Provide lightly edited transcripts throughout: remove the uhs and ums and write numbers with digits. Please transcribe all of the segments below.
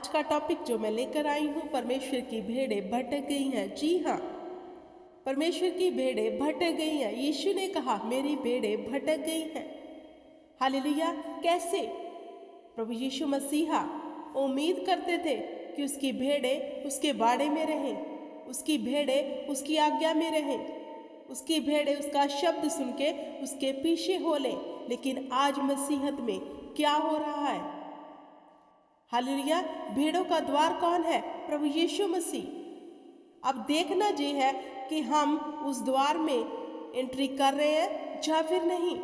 आज का टॉपिक जो मैं लेकर आई हूँ, परमेश्वर की भेड़ें भटक गई हैं। जी हाँ, परमेश्वर की भेड़ें भटक गई हैं। यीशु ने कहा मेरी भेड़ें भटक गई हैं। हालेलुया। कैसे? प्रभु यीशु मसीहा उम्मीद करते थे कि उसकी भेड़ें उसके बाड़े में रहें, उसकी भेड़ें उसकी आज्ञा में रहें, उसकी भेड़ें उसका शब्द सुन के उसके पीछे हो लें। लेकिन आज मसीहत में क्या हो रहा है? हालेलुया। भेड़ों का द्वार कौन है? प्रभु यीशु मसीह। अब देखना ये है कि हम उस द्वार में एंट्री कर रहे हैं या फिर नहीं।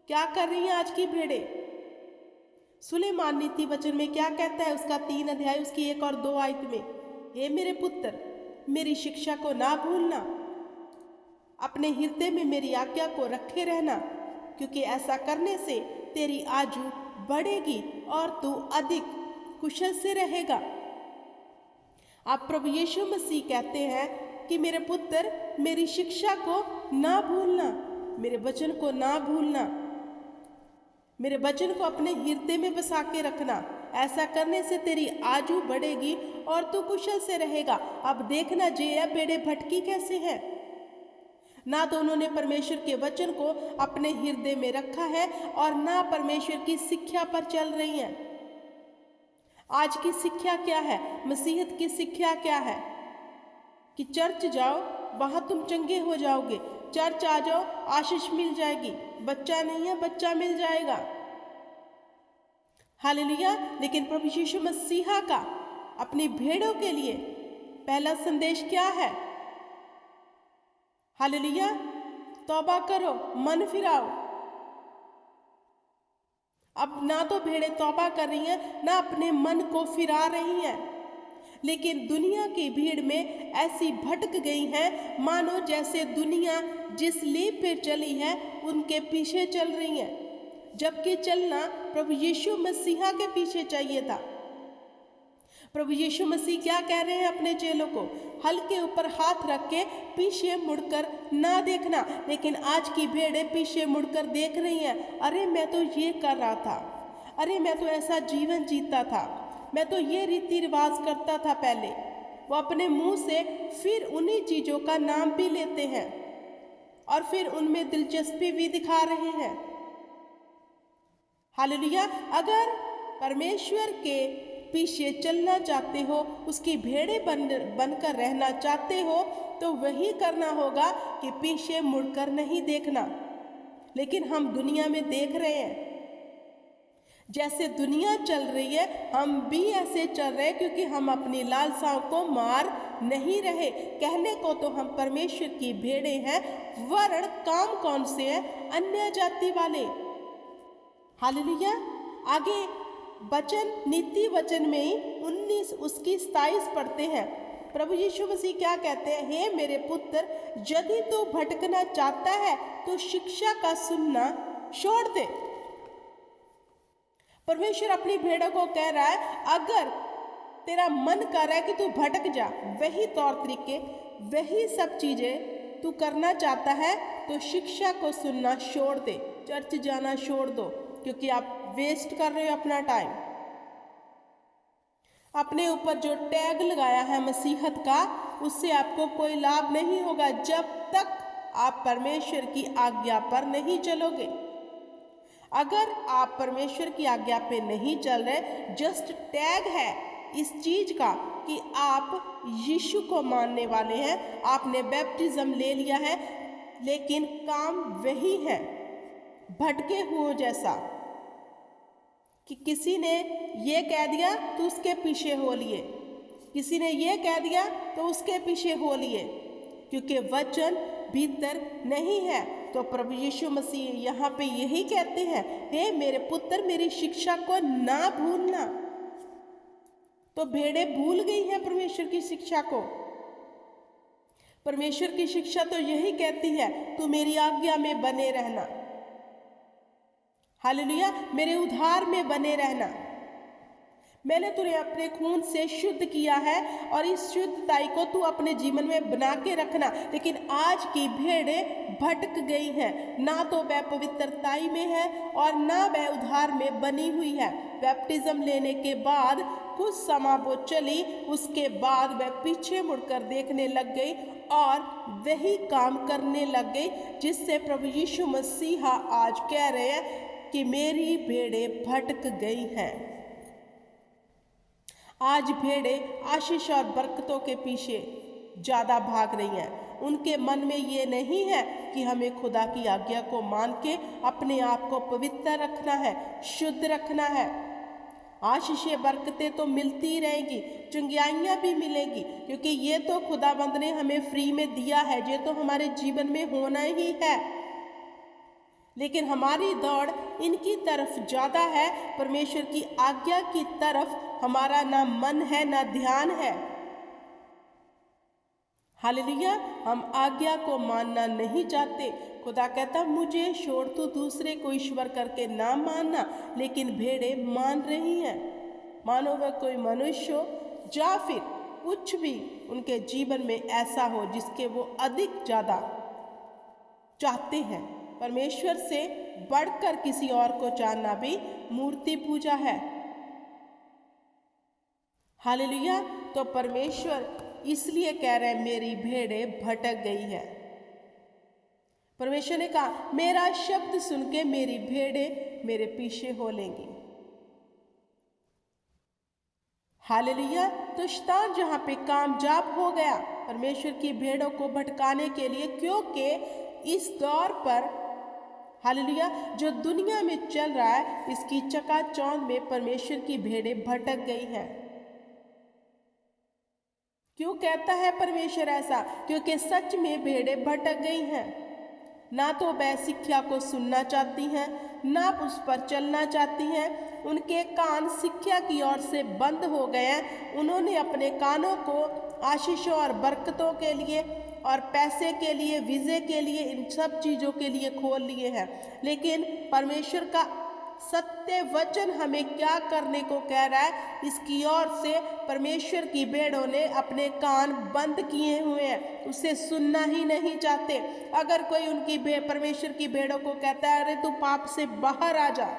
क्या कर रही हैं आज की भेड़ें? सुलेमान नीति वचन में क्या कहता है? उसका 3 अध्याय उसकी 1 और 2 आयत में, हे मेरे पुत्र, मेरी शिक्षा को ना भूलना, अपने हृदय में मेरी आज्ञा को रखे रहना, क्योंकि ऐसा करने से तेरी आयु बढ़ेगी और तू अधिक कुशल से रहेगा। आप प्रभु यीशु मसीह कहते हैं कि मेरे पुत्र, मेरी शिक्षा को ना भूलना, मेरे वचन को ना भूलना, मेरे वचन को अपने हृदय में बसा के रखना। ऐसा करने से तेरी आयु बढ़ेगी और तू कुशल से रहेगा। अब देखना ये है, भेड़ें भटकी कैसे हैं? ना तो उन्होंने परमेश्वर के वचन को अपने हृदय में रखा है और ना परमेश्वर की शिक्षा पर चल रही हैं। आज की शिक्षा क्या है? मसीहत की शिक्षा क्या है? कि चर्च जाओ, वहां तुम चंगे हो जाओगे, चर्च आ जाओ, आशीष मिल जाएगी। बच्चा नहीं है, बच्चा मिल जाएगा। हालेलुया। लेकिन प्रभु यीशु मसीहा का अपनी भेड़ों के लिए पहला संदेश क्या है? हालेलुया। तौबा करो, मन फिराओ। अब ना तो भेड़ें तौबा कर रही हैं, ना अपने मन को फिरा रही हैं। लेकिन दुनिया की भीड़ में ऐसी भटक गई हैं मानो जैसे दुनिया जिस लीप पे चली है उनके पीछे चल रही हैं, जबकि चलना प्रभु यीशु मसीहा के पीछे चाहिए था। प्रभु यीशु मसीह क्या कह रहे हैं अपने चेलों को? हल के ऊपर हाथ रख के पीछे मुड़कर ना देखना। लेकिन आज की भेड़ें पीछे मुड़कर देख रही हैं। अरे मैं तो ये कर रहा था, अरे मैं तो ऐसा जीवन जीता था, मैं तो ये रीति रिवाज करता था पहले। वो अपने मुंह से फिर उन्हीं चीजों का नाम भी लेते हैं और फिर उनमें दिलचस्पी भी दिखा रहे हैं। हालेलुया। अगर परमेश्वर के पीछे चलना चाहते हो, उसकी भेड़ें बनकर रहना चाहते हो, तो वही करना होगा कि पीछे मुड़कर नहीं देखना। लेकिन हम दुनिया में देख रहे हैं, जैसे दुनिया चल रही है हम भी ऐसे चल रहे हैं, क्योंकि हम अपनी लालसाओं को मार नहीं रहे। कहने को तो हम परमेश्वर की भेड़ें हैं, वर्ण काम कौन से है? अन्य जाति वाले। हालेलुया। आगे वचन, नीति वचन में ही 19 उसकी 27 पढ़ते हैं। प्रभु यीशु मसीह क्या कहते हैं? हे मेरे पुत्र, यदि तू भटकना चाहता है तो शिक्षा का सुनना छोड़ दे। परमेश्वर अपनी भेड़ों को कह रहा है, अगर तेरा मन कर रहा है कि तू भटक जा, वही तौर तरीके, वही सब चीजें तू करना चाहता है, तो शिक्षा को सुनना छोड़ दे, चर्च जाना छोड़ दो, क्योंकि आप वेस्ट कर रहे हो अपना टाइम। अपने ऊपर जो टैग लगाया है मसीहत का, उससे आपको कोई लाभ नहीं होगा जब तक आप परमेश्वर की आज्ञा पर नहीं चलोगे। अगर आप परमेश्वर की आज्ञा पे नहीं चल रहे, जस्ट टैग है इस चीज का कि आप यीशु को मानने वाले हैं, आपने बैप्टिज्म ले लिया है, लेकिन काम वही है भटके हुए जैसा कि किसी ने ये कह दिया तो उसके पीछे हो लिए, किसी ने ये कह दिया तो उसके पीछे हो लिए, क्योंकि वचन भीतर नहीं है। तो प्रभु यीशु मसीह यहाँ पे यही कहते हैं, हे मेरे पुत्र, मेरी शिक्षा को ना भूलना। तो भेड़ें भूल गई हैं परमेश्वर की शिक्षा को। परमेश्वर की शिक्षा तो यही कहती है, तू मेरी आज्ञा में बने रहना। हालेलुया। मेरे उद्धार में बने रहना, मैंने तुझे अपने खून से शुद्ध किया है और इस शुद्धताई को तू अपने जीवन में बना के रखना। लेकिन आज की भेड़ें भटक गई हैं, ना तो वह पवित्रताई में है और ना वह उद्धार में बनी हुई है। बैप्टिज्म लेने के बाद कुछ समय वो चली, उसके बाद वह पीछे मुड़कर देखने लग गई और वही काम करने लग गई जिससे प्रभु यीशु मसीहा आज कह रहे हैं कि मेरी भेड़ें भटक गई हैं। आज भेड़ें आशीष और बरकतों के पीछे ज़्यादा भाग रही हैं। उनके मन में ये नहीं है कि हमें खुदा की आज्ञा को मान के अपने आप को पवित्र रखना है, शुद्ध रखना है। आशीषें बरकतें तो मिलती ही रहेंगी, चंगियाइयाँ भी मिलेंगी, क्योंकि ये तो खुदाबंद ने हमें फ्री में दिया है, ये तो हमारे जीवन में होना ही है। लेकिन हमारी दौड़ इनकी तरफ ज़्यादा है, परमेश्वर की आज्ञा की तरफ हमारा ना मन है ना ध्यान है। हालेलुया। हम आज्ञा को मानना नहीं चाहते। खुदा कहता मुझे छोड़ तू दूसरे को ईश्वर करके ना मानना, लेकिन भेड़ें मान रही हैं। मानो वह कोई मनुष्य हो या फिर कुछ भी उनके जीवन में ऐसा हो जिसके वो अधिक ज़्यादा चाहते हैं। परमेश्वर से बढ़कर किसी और को जानना भी मूर्ति पूजा है। हालेलुया। तो परमेश्वर इसलिए कह रहे हैं मेरी भेड़ें भटक गई है। परमेश्वर ने कहा मेरा शब्द सुन के मेरी भेड़ें मेरे पीछे हो लेंगी। हालेलुया। तो शैतान जहाँ पे कामयाब हो गया परमेश्वर की भेड़ों को भटकाने के लिए, क्योंकि इस दौर पर हालेलुया जो दुनिया में चल रहा है इसकी चकाचौंध में परमेश्वर की भेड़ें भटक गई हैं। क्यों कहता है परमेश्वर ऐसा? क्योंकि सच में भेड़ें भटक गई हैं। ना तो वह शिक्षा को सुनना चाहती हैं, ना उस पर चलना चाहती हैं। उनके कान शिक्षा की ओर से बंद हो गए हैं। उन्होंने अपने कानों को आशीषों और बरकतों के लिए और पैसे के लिए, वीज़े के लिए, इन सब चीज़ों के लिए खोल लिए हैं। लेकिन परमेश्वर का सत्य वचन हमें क्या करने को कह रहा है, इसकी ओर से परमेश्वर की भेड़ों ने अपने कान बंद किए हुए हैं, उसे सुनना ही नहीं चाहते। अगर कोई उनकी परमेश्वर की भेड़ों को कहता है अरे तू पाप से बाहर आ जा,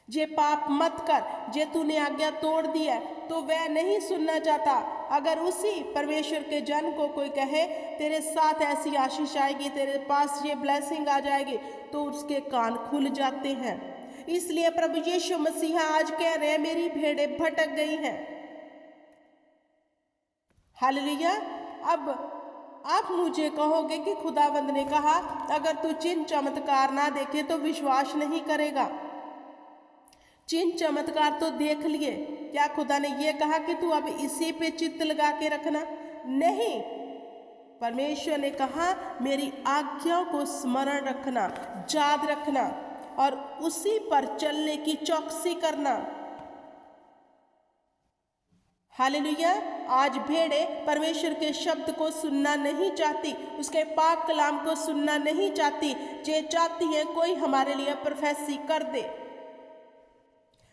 जे पाप मत कर, जे तूने आज्ञा तोड़ दी है, तो वह नहीं सुनना चाहता। अगर उसी परमेश्वर के जन को कोई कहे तेरे साथ ऐसी आशीष आएगी, तेरे पास ये ब्लेसिंग आ जाएगी, तो उसके कान खुल जाते हैं। इसलिए प्रभु यीशु मसीहा आज कह रहे हैं मेरी भेड़ें भटक गई हैं। हालेलुया। अब आप मुझे कहोगे कि खुदावंद ने कहा अगर तू चिन्ह चमत्कार ना देखे तो विश्वास नहीं करेगा। चिन्ह चमत्कार तो देख लिए, क्या खुदा ने यह कहा कि तू अब इसी पे चित्त लगा के रखना? नहीं, परमेश्वर ने कहा मेरी आज्ञाओं को स्मरण रखना, याद रखना और उसी पर चलने की चौकसी करना। हालेलुया। आज भेड़ें परमेश्वर के शब्द को सुनना नहीं चाहती, उसके पाक कलाम को सुनना नहीं चाहती। जे चाहती है कोई हमारे लिए प्रोफेसी कर दे,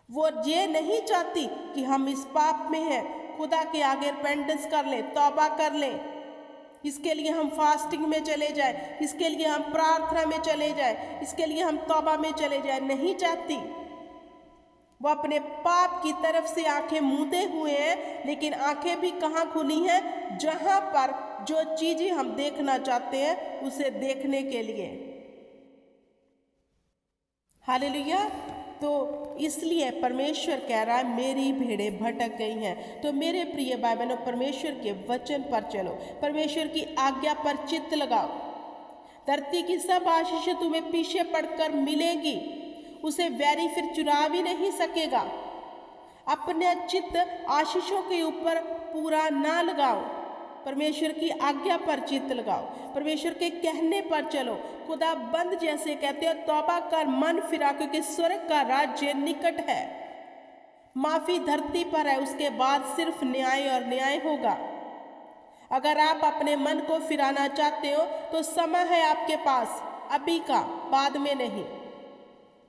वो ये नहीं चाहती कि हम इस पाप में हैं, खुदा के आगे रिपेंटेंस कर ले, तौबा कर ले, इसके लिए हम फास्टिंग में चले जाए, इसके लिए हम प्रार्थना में चले जाए, इसके लिए हम तौबा में चले जाए, नहीं चाहती। वो अपने पाप की तरफ से आंखें मूंदे हुए हैं, लेकिन आंखें भी कहाँ खुली हैं? जहां पर जो चीजें हम देखना चाहते हैं उसे देखने के लिए। हालेलुया। तो इसलिए परमेश्वर कह रहा है मेरी भेड़ें भटक गई हैं। तो मेरे प्रिय भाई बहनों, परमेश्वर के वचन पर चलो, परमेश्वर की आज्ञा पर चित्त लगाओ। धरती की सब आशीषें तुम्हें पीछे पड़कर मिलेगी, उसे वैरी फिर चुरा भी नहीं सकेगा। अपने चित्त आशीषों के ऊपर पूरा ना लगाओ, परमेश्वर की आज्ञा पर चित्त लगाओ, परमेश्वर के कहने पर चलो। खुदा बंद जैसे कहते हैं तौबा कर, मन फिरा, क्योंकि स्वर्ग का राज्य निकट है। माफी धरती पर है, उसके बाद सिर्फ न्याय और न्याय होगा। अगर आप अपने मन को फिराना चाहते हो तो समय है आपके पास, अभी का, बाद में नहीं।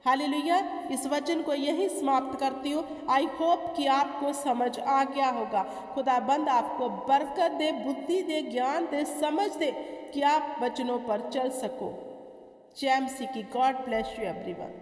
हालेलुया। इस वचन को यही समाप्त करती हूँ। आई होप कि आपको समझ आ गया होगा। खुदाबंद आपको बरकत दे, बुद्धि दे, ज्ञान दे, समझ दे कि आप वचनों पर चल सको। जय मसीह की। God bless you everyone.